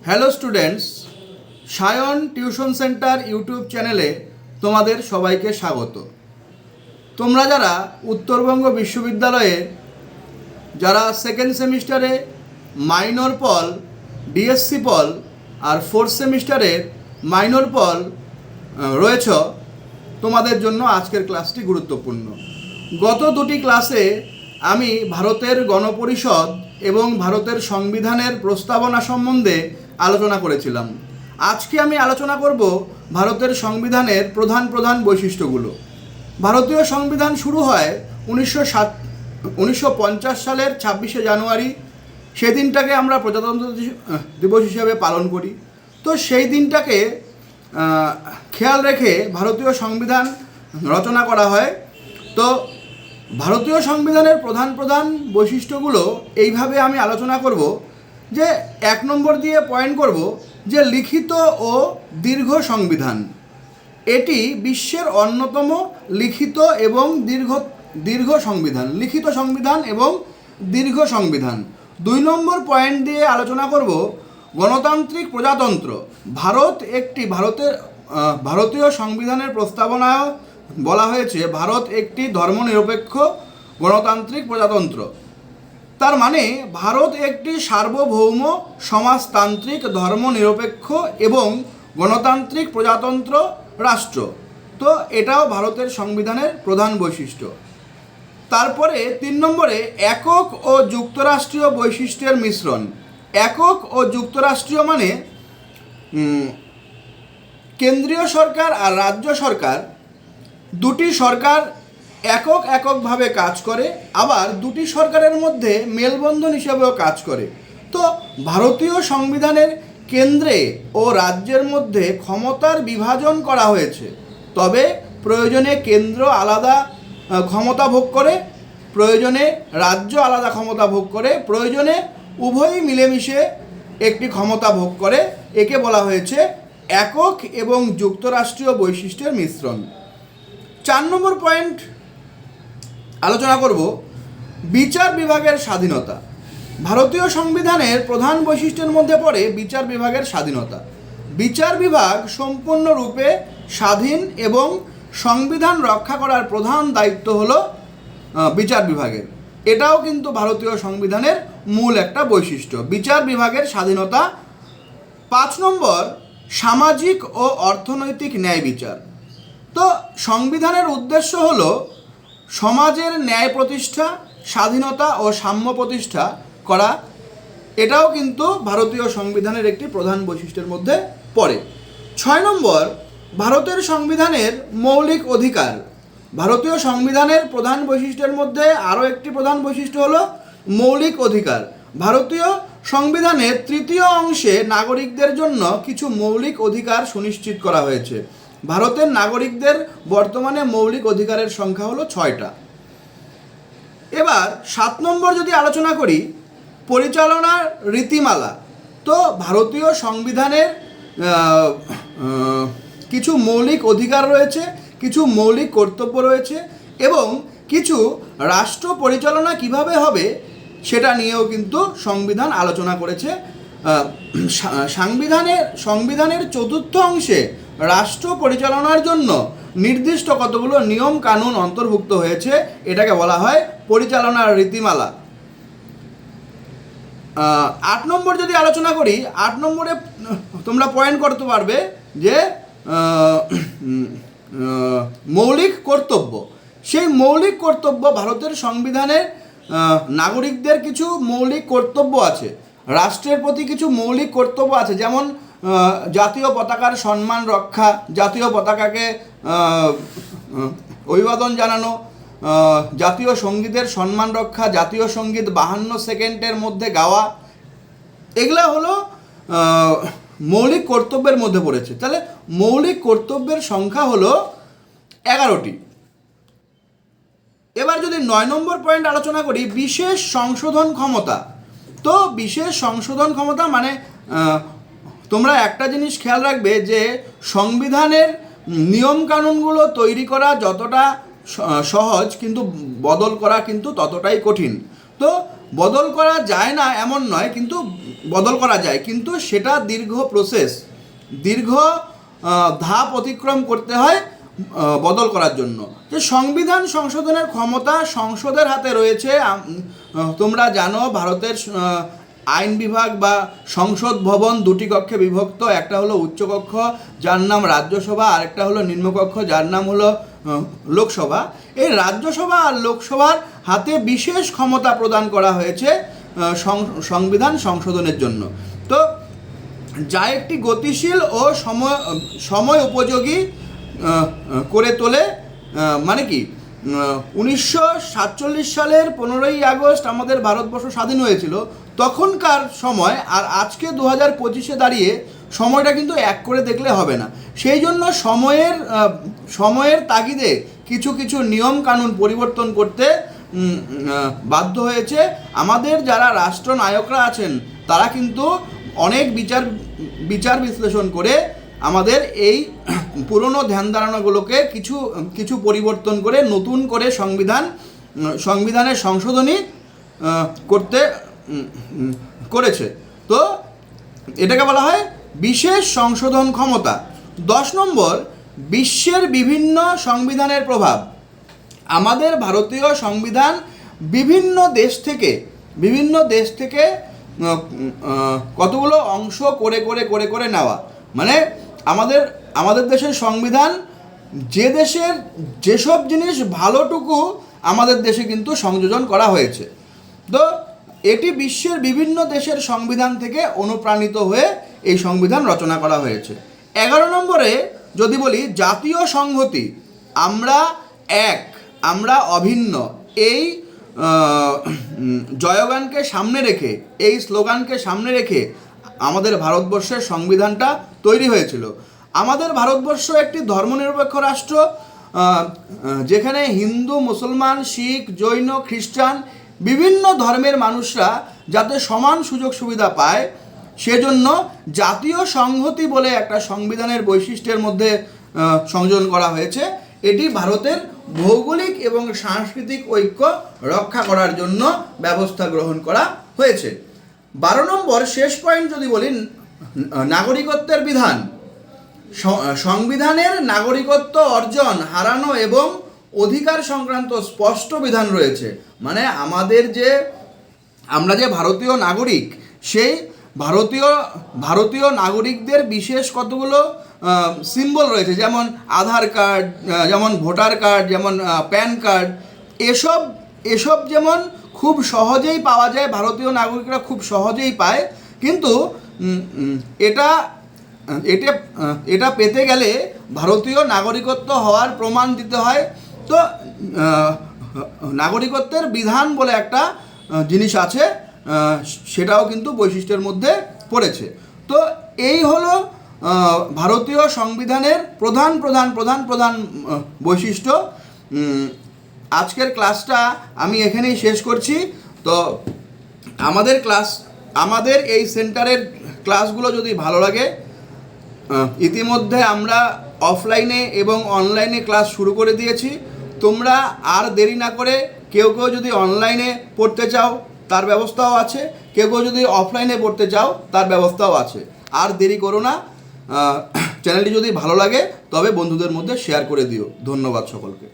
Hello students, Sayan tuition centre YouTube চ্যানেলে তোমাদের সবাইকে স্বাগত। তোমরা যারা উত্তরবঙ্গ বিশ্ববিদ্যালয়ে যারা সেকেন্ড সেমিস্টারে মাইনর পল, ডিএসসি পল আর ফোর্থ সেমিস্টারের মাইনর পল রয়েছ, তোমাদের জন্য আজকের ক্লাসটি গুরুত্বপূর্ণ। গত দুটি ক্লাসে আমি ভারতের গণপরিষদ এবং ভারতের সংবিধানের প্রস্তাবনা সম্বন্ধে আলোচনা করেছিলাম। আজকে আমি আলোচনা করব ভারতের সংবিধানের প্রধান প্রধান বৈশিষ্ট্যগুলো। ভারতীয় সংবিধান শুরু হয় 1950 সালের 26শে জানুয়ারি। সেদিনটাকে আমরা প্রজাতন্ত্র দিবস হিসেবে পালন করি। তো সেই দিনটাকে খেয়াল রেখে ভারতীয় সংবিধান রচনা করা হয়। তো ভারতীয় সংবিধানের প্রধান প্রধান বৈশিষ্ট্যগুলো এইভাবে আমি আলোচনা করব যে 1 নম্বর দিয়ে পয়েন্ট করব যে লিখিত ও দীর্ঘ সংবিধান। এটি বিশ্বের অন্যতম লিখিত এবং দীর্ঘ সংবিধান, লিখিত সংবিধান এবং দীর্ঘ সংবিধান। 2 নম্বর পয়েন্ট দিয়ে আলোচনা করব গণতান্ত্রিক প্রজাতন্ত্র। ভারতীয় সংবিধানের প্রস্তাবনায় বলা হয়েছে ভারত একটি ধর্মনিরপেক্ষ গণতান্ত্রিক প্রজাতন্ত্র। তার মানে ভারত একটি সার্বভৌম সমাজতান্ত্রিক ধর্মনিরপেক্ষ এবং গণতান্ত্রিক প্রজাতন্ত্র রাষ্ট্র। তো এটাও ভারতের সংবিধানের প্রধান বৈশিষ্ট্য। তারপরে 3 নম্বরে একক ও যুক্তরাষ্ট্রীয় বৈশিষ্ট্যের মিশ্রণ। একক ও যুক্তরাষ্ট্রীয় মানে কেন্দ্রীয় সরকার আর রাজ্য সরকার, দুটি সরকার এককভাবে কাজ করে, আবার দুটি সরকারের মধ্যে মেলবন্ধন হিসেবেও কাজ করে। তো ভারতীয় সংবিধানের কেন্দ্রে ও রাজ্যের মধ্যে ক্ষমতার বিভাজন করা হয়েছে, তবে প্রয়োজনে কেন্দ্র আলাদা ক্ষমতা ভোগ করে, প্রয়োজনে রাজ্য আলাদা ক্ষমতা ভোগ করে, প্রয়োজনে উভয়ই মিলেমিশে একটি ক্ষমতা ভোগ করে। একে বলা হয়েছে একক এবং যুক্তরাষ্ট্রীয় বৈশিষ্ট্যের মিশ্রণ। 4 নম্বর পয়েন্ট আলোচনা করব বিচার বিভাগের স্বাধীনতা। ভারতীয় সংবিধানের প্রধান বৈশিষ্ট্যের মধ্যে পড়ে বিচার বিভাগের স্বাধীনতা। বিচার বিভাগ সম্পূর্ণরূপে স্বাধীন এবং সংবিধান রক্ষা করার প্রধান দায়িত্ব হলো বিচার বিভাগের। এটাও কিন্তু ভারতীয় সংবিধানের মূল একটা বৈশিষ্ট্য, বিচার বিভাগের স্বাধীনতা। 5 নম্বর সামাজিক ও অর্থনৈতিক ন্যায় বিচার। তো সংবিধানের উদ্দেশ্য হলো সমাজের ন্যায় প্রতিষ্ঠা, স্বাধীনতা ও সাম্য প্রতিষ্ঠা করা। এটাও কিন্তু ভারতীয় সংবিধানের একটি প্রধান বৈশিষ্ট্যের মধ্যে পড়ে। 6 নম্বর ভারতের সংবিধানের মৌলিক অধিকার। ভারতীয় সংবিধানের প্রধান বৈশিষ্ট্যের মধ্যে আরও একটি প্রধান বৈশিষ্ট্য হলো মৌলিক অধিকার। ভারতীয় সংবিধানের 3য় অংশে নাগরিকদের জন্য কিছু মৌলিক অধিকার সুনিশ্চিত করা হয়েছে। ভারতের নাগরিকদের বর্তমানে মৌলিক অধিকারের সংখ্যা হলো 6টা। এবার 7 নম্বর যদি আলোচনা করি পরিচালনার রীতিমালা। তো ভারতীয় সংবিধানের কিছু মৌলিক অধিকার রয়েছে, কিছু মৌলিক কর্তব্য রয়েছে এবং কিছু রাষ্ট্র পরিচালনা কিভাবে হবে সেটা নিয়েও কিন্তু সংবিধান আলোচনা করেছে। সংবিধানের 4র্থ অংশে রাষ্ট্র পরিচালনার জন্য নির্দিষ্ট কতগুলো নিয়ম কানুন অন্তর্ভুক্ত হয়েছে। এটাকে বলা হয় পরিচালনার রীতিমালা। 8 নম্বর যদি আলোচনা করি, 8 নম্বরে তোমরা পয়েন্ট করতে পারবে যে মৌলিক কর্তব্য। সেই মৌলিক কর্তব্য ভারতের সংবিধানে নাগরিকদের কিছু মৌলিক কর্তব্য আছে, রাষ্ট্রের প্রতি কিছু মৌলিক কর্তব্য আছে, যেমন জাতীয় পতাকার সম্মান রক্ষা, জাতীয় পতাকাকে অভিবাদন জানানো, জাতীয় সঙ্গীতের সম্মান রক্ষা, জাতীয় সঙ্গীত 52 সেকেন্ডের মধ্যে গাওয়া। এগুলা হলো মৌলিক কর্তব্যের মধ্যে পড়েছে। তাহলে মৌলিক কর্তব্যের সংখ্যা হলো 11টি। এবার যদি 9 নম্বর পয়েন্ট আলোচনা করি বিশেষ সংশোধন ক্ষমতা। তো বিশেষ সংশোধন ক্ষমতা মানে তোমরা একটা জিনিস খেয়াল রাখবে যে সংবিধানের নিয়মকানুনগুলো তৈরি করা যতটা সহজ, কিন্তু বদল করা কিন্তু ততটাই কঠিন। তো বদল করা যায় না এমন নয়, কিন্তু বদল করা যায়, কিন্তু সেটা দীর্ঘ প্রসেস, দীর্ঘ ধাপ অতিক্রম করতে হয় বদল করার জন্য। যে সংবিধান সংশোধনের ক্ষমতা সংসদের হাতে রয়েছে। তোমরা জানো ভারতের আইন বিভাগ বা সংসদ ভবন দুটি কক্ষে বিভক্ত। একটা হলো উচ্চকক্ষ যার নাম রাজ্যসভা, আরেকটা হলো নিম্নকক্ষ যার নাম হলো লোকসভা। এই রাজ্যসভা আর লোকসভার হাতে বিশেষ ক্ষমতা প্রদান করা হয়েছে সংবিধান সংশোধনের জন্য। তো যা একটি গতিশীল ও সময় উপযোগী করে তোলে। মানে কি, 1947 সালের 15ই আগস্ট আমাদের ভারতবর্ষ স্বাধীন হয়েছিল, তখনকার সময় আর আজকে 2025-এ দাঁড়িয়ে সময়টা কিন্তু এক করে দেখলে হবে না। সেই জন্য সময়ের তাগিদে কিছু কিছু নিয়ম কানুন পরিবর্তন করতে বাধ্য হয়েছে। আমাদের যারা রাষ্ট্রনায়করা আছেন তারা কিন্তু অনেক বিচার বিশ্লেষণ করে আমাদের এই পুরনো ধ্যান ধারণাগুলোকে কিছু পরিবর্তন করে নতুন করে সংবিধানের সংশোধনী করেছে। তো এটাকে বলা হয় বিশেষ সংশোধন ক্ষমতা। 10 নম্বর, বিশ্বের বিভিন্ন সংবিধানের প্রভাব। আমাদের ভারতীয় সংবিধান বিভিন্ন দেশ থেকে কতগুলো অংশ করে নেওয়া। মানে আমাদের দেশের সংবিধান যেসব জিনিস ভালোটুকু আমাদের দেশে কিন্তু সংযোজন করা হয়েছে। তো এটি বিশ্বের বিভিন্ন দেশের সংবিধান থেকে অনুপ্রাণিত হয়ে এই সংবিধান রচনা করা হয়েছে। 11 নম্বরে যদি বলি জাতীয় সংহতি, আমরা অভিন্ন, এই জয়গানকে সামনে রেখে, এই স্লোগানকে সামনে রেখে আমাদের ভারতবর্ষের সংবিধানটা তৈরি হয়েছিল। আমাদের ভারতবর্ষ একটি ধর্মনিরপেক্ষ রাষ্ট্র, যেখানে হিন্দু, মুসলমান, শিখ, জৈন, খ্রিস্টান বিভিন্ন ধর্মের মানুষরা যাতে সমান সুযোগ সুবিধা পায়, সেজন্য জাতীয় সংহতি বলে একটা সংবিধানের বৈশিষ্ট্যের মধ্যে সংযোজন করা হয়েছে। এটি ভারতের ভৌগোলিক এবং সাংস্কৃতিক ঐক্য রক্ষা করার জন্য ব্যবস্থা গ্রহণ করা হয়েছে। 12 নম্বর শেষ পয়েন্ট যদি বলি, নাগরিকত্বের বিধান। সংবিধানের নাগরিকত্ব অর্জন, হারানো এবং অধিকার সংক্রান্ত স্পষ্ট বিধান রয়েছে। মানে আমরা যে ভারতীয় নাগরিক, সেই ভারতীয় নাগরিকদের বিশেষ কতগুলো সিম্বল রয়েছে, যেমন আধার কার্ড, যেমন ভোটার কার্ড, যেমন প্যান কার্ড, এসব যেমন খুব সহজেই পাওয়া যায়, ভারতীয় নাগরিকরা খুব সহজেই পায়। কিন্তু এটা পেতে গেলে ভারতীয় নাগরিকত্ব হওয়ার প্রমাণ দিতে হয়। তো নাগরিকত্বের বিধান বলে একটা জিনিস আছে, সেটাও কিন্তু বৈশিষ্ট্যের মধ্যে পড়েছে। তো এই হলো ভারতীয় সংবিধানের প্রধান বৈশিষ্ট্য। আজকের ক্লাসটা আমি এখানেই শেষ করছি। তো আমাদের এই সেন্টারের ক্লাসগুলো যদি ভালো লাগে, ইতিমধ্যে আমরা অফলাইনে এবং অনলাইনে ক্লাস শুরু করে দিয়েছি। তোমরা আর দেরি না করে কেউ যদি অনলাইনে পড়তে চাও তার ব্যবস্থাও আছে, কেউ যদি অফলাইনে পড়তে চাও তার ব্যবস্থাও আছে। আর দেরি করো না। চ্যানেলটি যদি ভালো লাগে তবে বন্ধুদের মধ্যে শেয়ার করে দিও। ধন্যবাদ সকলকে।